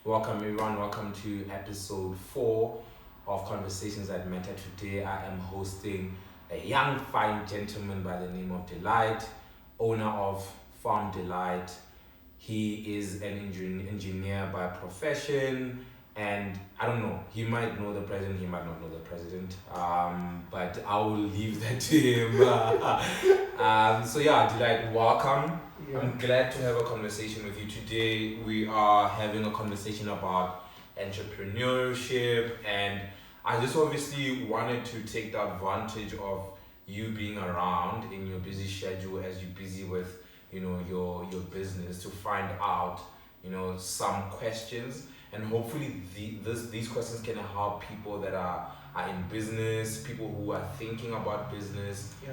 Welcome everyone, welcome to episode 4 of Conversations That Matter. Today I am hosting a young fine gentleman by the name of Delight, owner of Farm Delight. He is an engineer by profession, and I don't know, he might know the president, he might not know the president, but I will leave that to him. Delight, welcome. Yeah. I'm glad to have a conversation with you today. We are having a conversation about entrepreneurship, and I just obviously wanted to take the advantage of you being around in your busy schedule as you're busy with your business to find out some questions, and hopefully these questions can help people that are in business, people who are thinking about business, Yeah.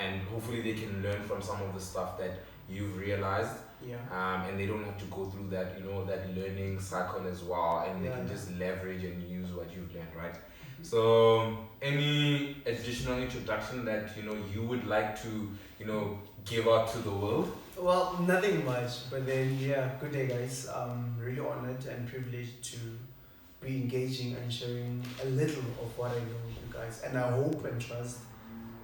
and hopefully they can learn from some of the stuff that you've realized, Yeah. and they don't have to go through that that learning cycle as well, and they Yeah, can yeah. just leverage and use what you've learned, right? So any additional introduction that you would like to give out to the world? Well, nothing much, but then good day, guys. I'm really honored and privileged to be engaging and sharing a little of what I know with you guys, and I hope and trust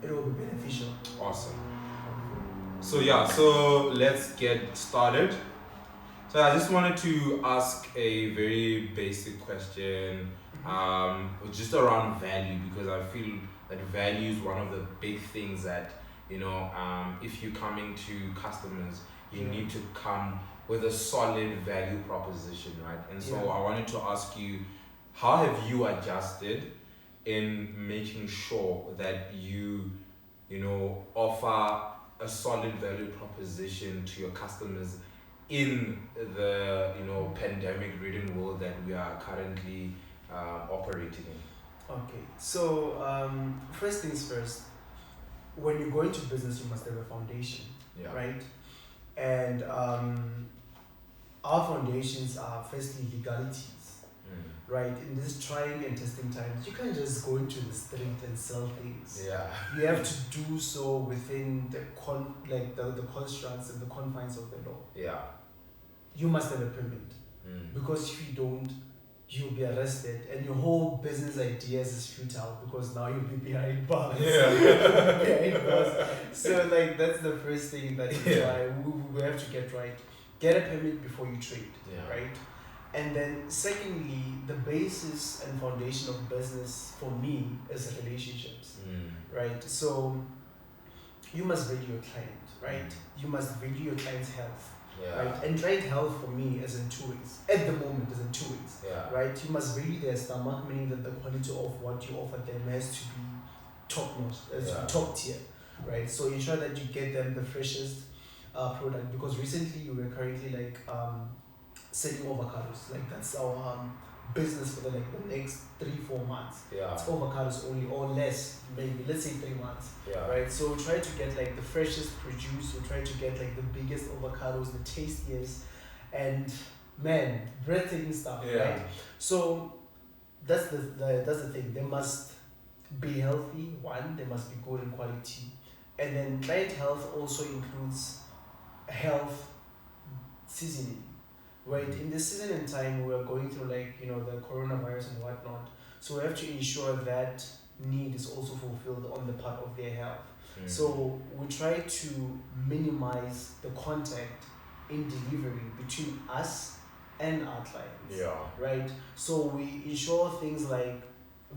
it will be beneficial. Awesome. So let's get started. So I just wanted to ask a very basic question, just around value, because I feel that value is one of the big things that if you're coming to customers, you Yeah. need to come with a solid value proposition, right? And so Yeah. I wanted to ask you, how have you adjusted in making sure that you offer a solid value proposition to your customers in the pandemic-ridden world that we are currently operating in? Okay. So first things first. When you go into business, you must have a foundation, Yeah. right? And our foundations are firstly legalities. Right, in this trying and testing times, you can't just go into the street and sell things. Yeah. You have to do so within the the constructs and the confines of the law. Yeah. You must have a permit, because if you don't, you'll be arrested, and your whole business ideas is futile because now you'll be behind bars. Yeah. Behind bars. So that's the first thing that you try. We have to get right. Get a permit before you trade. Yeah. Right. And then secondly, the basis and foundation of business for me is relationships, right? So you must value your client, right? You must value your client's health, Yeah. right? And client health for me is in two ways. At the moment is in two ways, Yeah. right? You must value their stomach, meaning that the quality of what you offer them has to be top notch, has to be top tier, right? So ensure that you get them the freshest product, because recently we were currently selling avocados. That's our business for the next 3-4 months. Yeah. It's avocados only, or less, maybe let's say 3 months. Yeah. Right? So try to get the freshest produce, or try to get the biggest avocados, the tastiest, and man, breathtaking stuff. Yeah. Right? So that's the thing. They must be healthy. One, they must be good in quality, and then client health also includes health seasoning. Right, in this season and time, we are going through the coronavirus and whatnot. So we have to ensure that need is also fulfilled on the part of their health. So we try to minimize the contact in delivery between us and our clients. Yeah. Right. So we ensure things like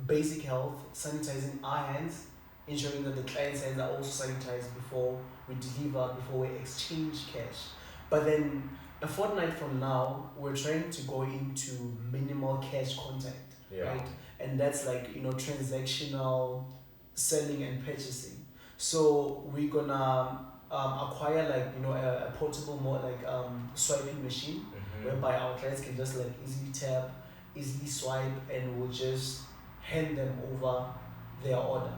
basic health, sanitizing our hands, ensuring that the client's hands are also sanitized before we deliver, before we exchange cash. But then a fortnight from now, we're trying to go into minimal cash contact, right? And that's transactional selling and purchasing. So we're gonna acquire a portable swiping machine, whereby our clients can just easily tap, easily swipe, and we'll just hand them over their order,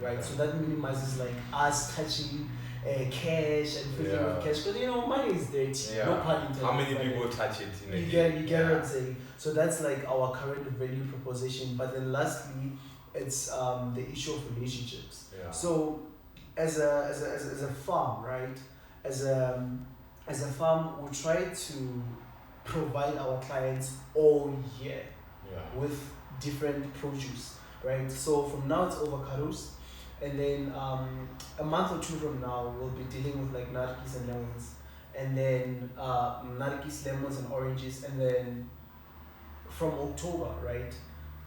right? So that minimizes us touching cash and filling with cash, because money is dirty. Yeah. No pun intended. How many people touch it in a You day? get what I'm saying. So that's our current value proposition. But then lastly, it's the issue of relationships. Yeah. So as a farm, right? As a farm, we try to provide our clients all year Yeah. with different produce, right? So from now it's avocados, and then a month or two from now we'll be dealing with like narikis and lemons, and then narikis, lemons, and oranges, and then from October, right,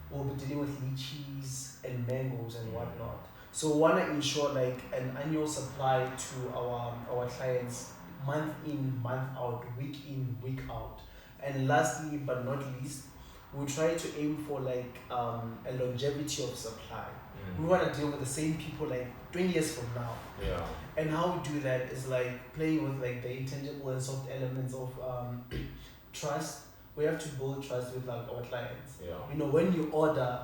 we'll be dealing with lychees and mangoes and whatnot. So we wanna ensure like an annual supply to our clients, month in, month out, week in, week out. And lastly but not least, we try to aim for like a longevity of supply. We want to deal with the same people like 20 years from now. Yeah. And how we do that is like playing with like the intangible and soft elements of trust. We have to build trust with like our clients. Yeah. You know, when you order,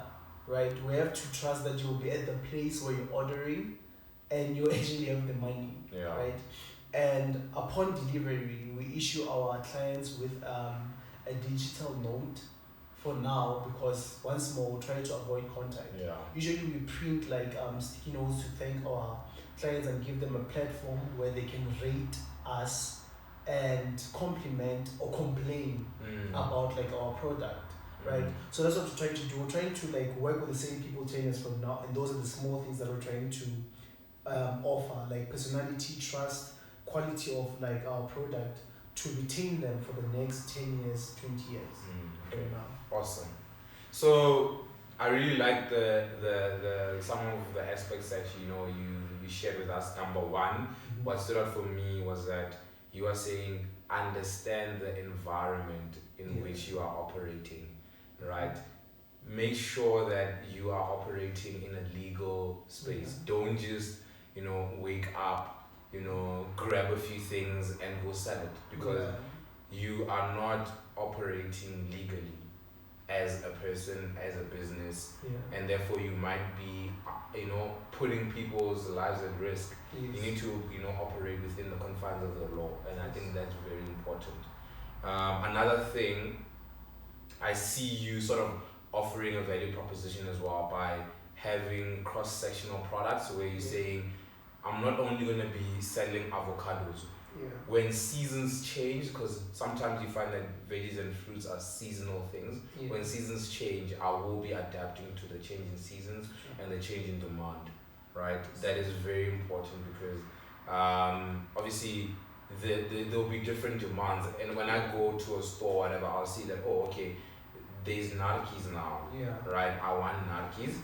right, we have to trust that you'll be at the place where you're ordering and you actually have the money. Yeah. Right? And upon delivery, we issue our clients with a digital note for now, because once more we try to avoid contact. Yeah. Usually we print like sticky notes to thank our clients and give them a platform where they can rate us and compliment or complain about like our product, right? So that's what we're trying to do. We're trying to like work with the same people 10 years from now, and those are the small things that we're trying to offer, like personality, trust, quality of like our product, to retain them for the next 10 years, 20 years from now. Awesome. So I really like the some of the aspects that you shared with us. Number one, what stood out for me was that you are saying understand the environment in which you are operating, right? Make sure that you are operating in a legal space. Don't just wake up, grab a few things and go sell it, because you are not operating legally as a person, as a business, and therefore you might be putting people's lives at risk. You need to operate within the confines of the law, and I think that's very important. Another thing, I see you sort of offering a value proposition as well by having cross-sectional products, where you're saying, I'm not only going to be selling avocados. When seasons change, because sometimes you find that veggies and fruits are seasonal things. When seasons change, I will be adapting to the change in seasons and the change in demand, right? That is very important, because obviously there'll be different demands, and when I go to a store or whatever, I'll see that, oh, okay, there's narkis now, right? I want narkis,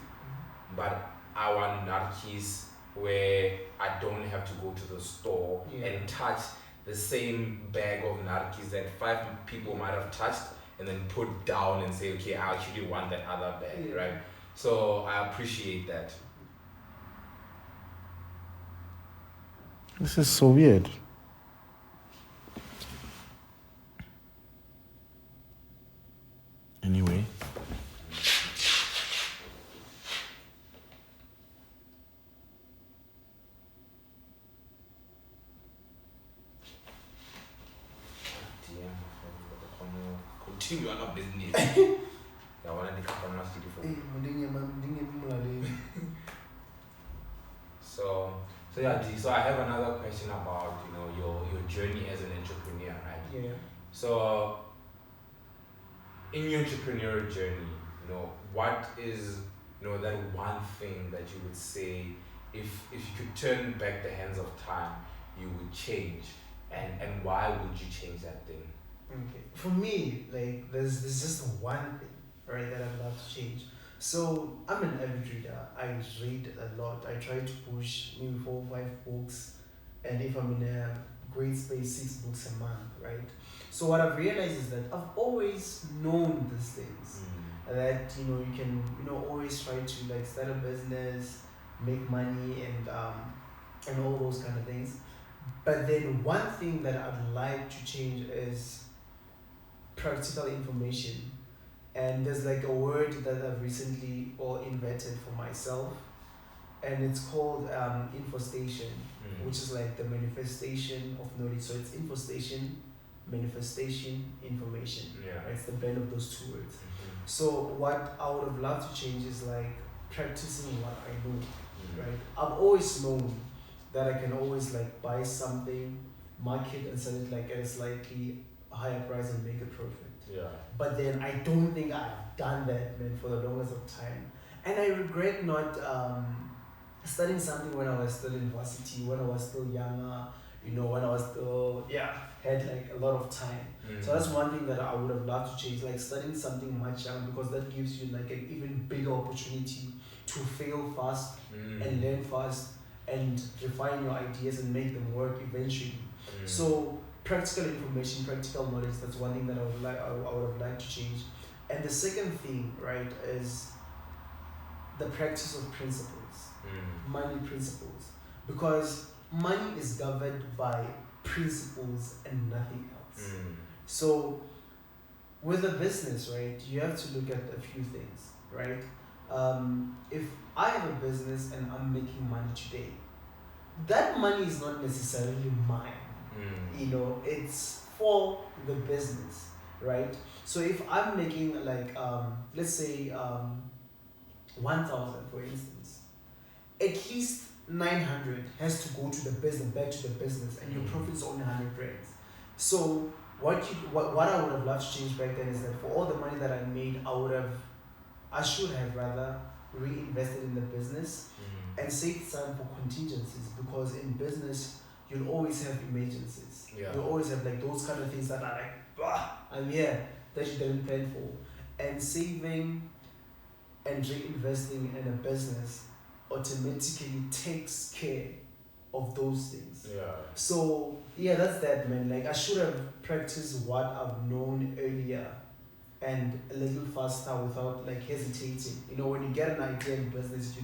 but I want narkis where I don't have to go to the store and touch the same bag of narkis that 5 people might have touched and then put down and say, okay, I actually want that other bag, right? So I appreciate that. This is so weird. Anyway. Continue on our business. I want to come last before. So yeah, G, so I have another question about your journey as an entrepreneur, right? So in your entrepreneurial journey, what is that one thing that you would say, if you could turn back the hands of time, you would change, and why would you change that thing? Okay. For me, like there's just one thing, right, that I'd love to change. So I'm an avid reader. I read a lot. I try to push maybe 4 or 5 books, and if I'm in a great space, 6 books a month, right? So what I've realized is that I've always known these things. That you can always try to like start a business, make money, and all those kind of things. But then one thing that I'd like to change is practical information. And there's like a word that I've recently invented for myself, and it's called infostation, which is like the manifestation of knowledge. So it's infostation, manifestation, information. Right? It's the blend of those 2 words. So what I would have loved to change is like practicing what I know. Right? I've always known that I can always like buy something, market and sell it like at a slightly a higher price and make a profit. Yeah. But then I don't think I've done that, man, for the longest of time. And I regret not studying something when I was still in varsity, when I was still younger, when I was still, had like a lot of time. So that's one thing that I would have loved to change, like studying something much younger, because that gives you like an even bigger opportunity to fail fast and learn fast and refine your ideas and make them work eventually. So practical information, practical knowledge, that's one thing that I would have liked to change. And the second thing, right, is the practice of principles, money principles, because money is governed by principles and nothing else. So with a business, right, you have to look at a few things, right? If I have a business and I'm making money today, that money is not necessarily mine. It's for the business, right? So if I'm making like let's say 1,000 for instance, at least 900 has to go to the business, back to the business, and your profit's only 100 rands. So what I would have loved to change back then is that for all the money that I made, I should have rather reinvested in the business and saved some for contingencies, because in business you'll always have emergencies. You'll always have like those kind of things that are like, I'm here, that you didn't plan for. And saving and reinvesting in a business automatically takes care of those things. So that's that, man. Like I should have practiced what I've known earlier and a little faster without like hesitating. When you get an idea in business, you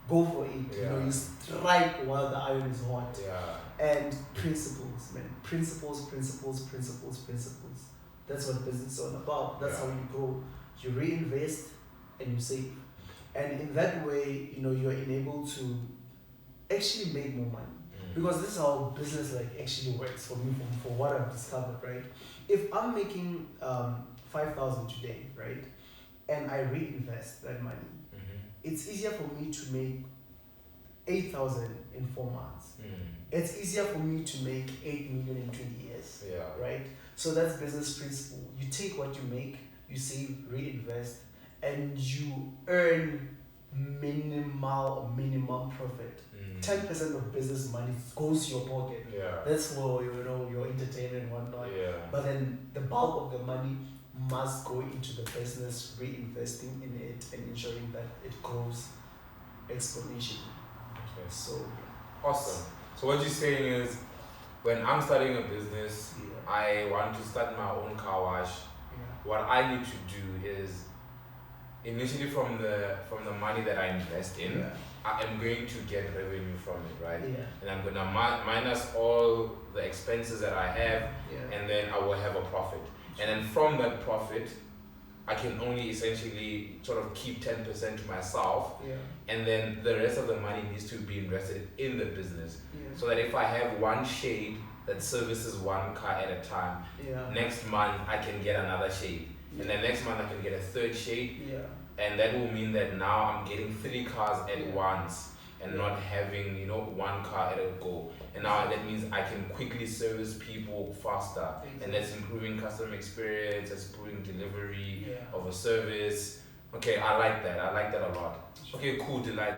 go for it. You strike while the iron is hot. And principles, man. Principles. That's what business is all about. That's how you grow. You reinvest and you save. And in that way, you're enabled to actually make more money. Because this is how business like actually works for me, for what I've discovered, right? If I'm making 5,000 today, right, and I reinvest that money, it's easier for me to make 8,000 in 4 months. It's easier for me to make 8 million in 20 years, right? So that's business principle. You take what you make, you save, reinvest, and you earn minimum profit. 10% of business money goes to your pocket. That's for your entertainment and whatnot. But then the bulk of the money must go into the business, reinvesting in it and ensuring that it grows exponentially. So awesome. So what you're saying is, when I'm starting a business, I want to start my own car wash. What I need to do is, initially from the money that I invest in, I am going to get revenue from it, right? And I'm gonna minus all the expenses that I have, and then I will have a profit. And then from that profit, I can only essentially sort of keep 10% to myself, and then the rest of the money needs to be invested in the business. So that if I have one shade that services one car at a time, next month I can get another shade, and then next month I can get a third shade, and that will mean that now I'm getting 3 cars at once and not having one car at a go. And now that means I can quickly service people faster, and that's improving customer experience, that's improving delivery of a service. Okay, I like that a lot. Okay, cool, Delight.